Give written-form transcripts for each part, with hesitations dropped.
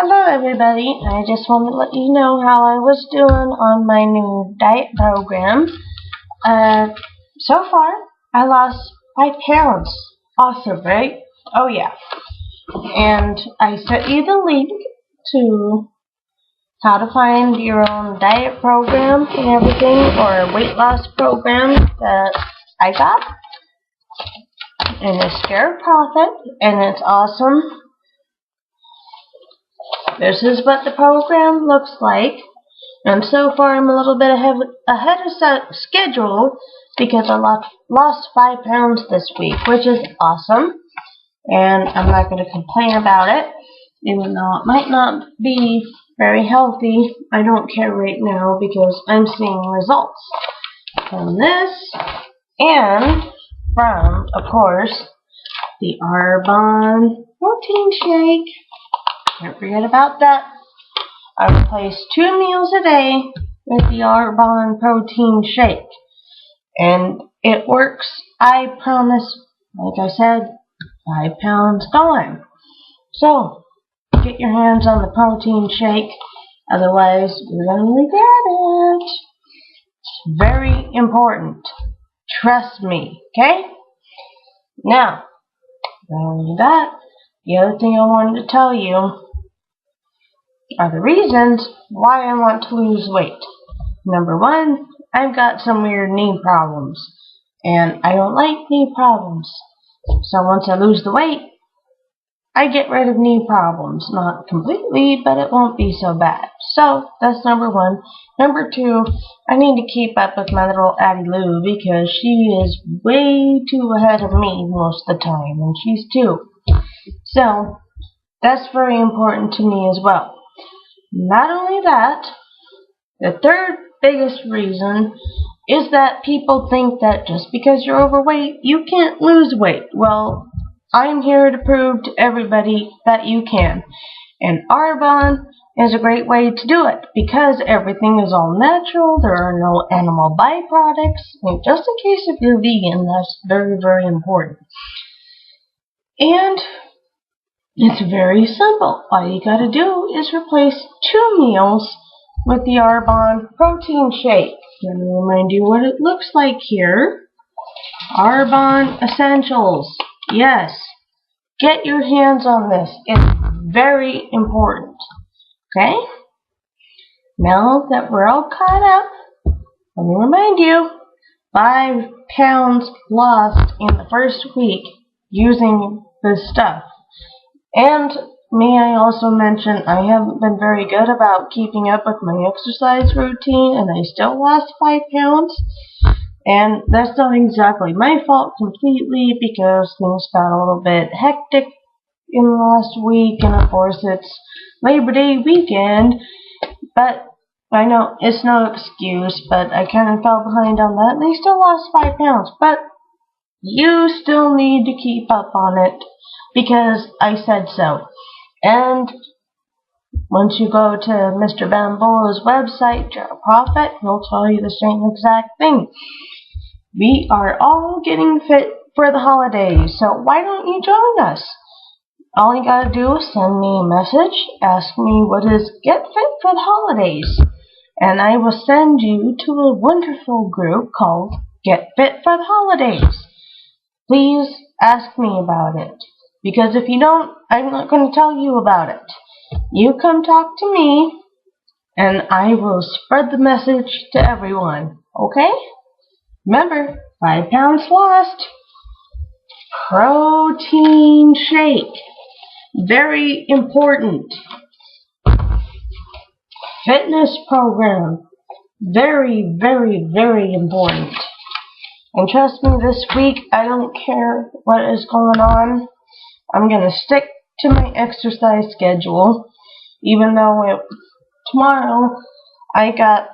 Hello everybody, I just wanted to let you know how I was doing on my new diet program. So far, I lost 5 pounds. Awesome, right? Oh yeah. And I sent you the link to how to find your own diet program and everything, or weight loss program that I got. And it's Scared Profit, and it's awesome. This is what the program looks like, and so far I'm a little bit ahead of schedule because I lost 5 pounds this week, which is awesome, and I'm not going to complain about it, even though it might not be very healthy. I don't care right now because I'm seeing results from this, and from, of course, the Arbonne protein shake. Can't forget about that. I replace 2 meals a day with the Arbonne protein shake. And it works, I promise. Like I said, 5 pounds gone. So, get your hands on the protein shake. Otherwise, you're going to regret it. It's very important. Trust me, okay? Now, not only that, the other thing I wanted to tell you are the reasons why I want to lose weight. Number 1, I've got some weird knee problems, and I don't like knee problems. So once I lose the weight, I get rid of knee problems. Not completely, but it won't be so bad. So that's number 1. Number 2, I need to keep up with my little Addie Lou because she is way too ahead of me most of the time, and she's 2. So that's very important to me as well. Not only that, the third biggest reason is that people think that just because you're overweight, you can't lose weight. Well, I'm here to prove to everybody that you can. And Arbonne is a great way to do it because everything is all natural. There are no animal byproducts. And just in case if you're vegan, that's very, very important. And it's very simple. All you gotta do is replace 2 meals with the Arbonne protein shake. Let me remind you what it looks like here. Arbonne Essentials. Yes. Get your hands on this. It's very important. Okay? Now that we're all caught up, let me remind you, 5 pounds lost in the first week using this stuff. And may I also mention, I haven't been very good about keeping up with my exercise routine, and I still lost 5 pounds. And that's not exactly my fault completely because things got a little bit hectic in the last week, and of course it's Labor Day weekend. But I know it's no excuse, but I kind of fell behind on that, and I still lost 5 pounds. But you still need to keep up on it because I said so. And once you go to Mr. Bambola's website, Scared Profit, he'll tell you the same exact thing. We are all getting fit for the holidays, so why don't you join us? All you gotta do is send me a message, ask me what is Get Fit for the Holidays, and I will send you to a wonderful group called Get Fit for the Holidays. Please ask me about it, because if you don't, I'm not going to tell you about it. You come talk to me, and I will spread the message to everyone, okay? Remember, 5 pounds lost. Protein shake. Very important. Fitness program. Very, very, very important. And trust me, this week, I don't care what is going on. I'm going to stick to my exercise schedule, even though tomorrow I got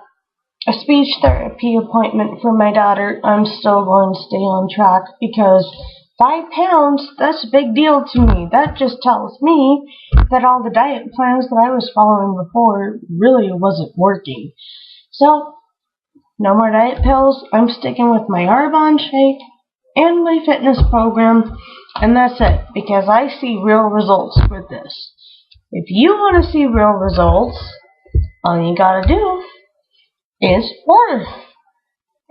a speech therapy appointment for my daughter. I'm still going to stay on track because 5 pounds, that's a big deal to me. That just tells me that all the diet plans that I was following before really wasn't working. So, no more diet pills. I'm sticking with my Arbonne shake and my fitness program, and that's it, because I see real results with this. If you want to see real results, all you gotta do is order.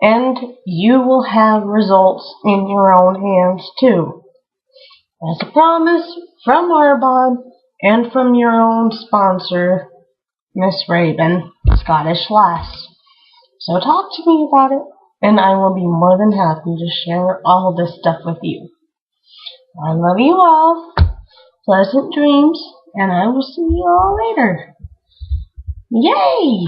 And you will have results in your own hands too. As a promise from Arbonne and from your own sponsor, Miss Raven, Scottish Lass. So talk to me about it, and I will be more than happy to share all this stuff with you. I love you all. Pleasant dreams, and I will see you all later. Yay!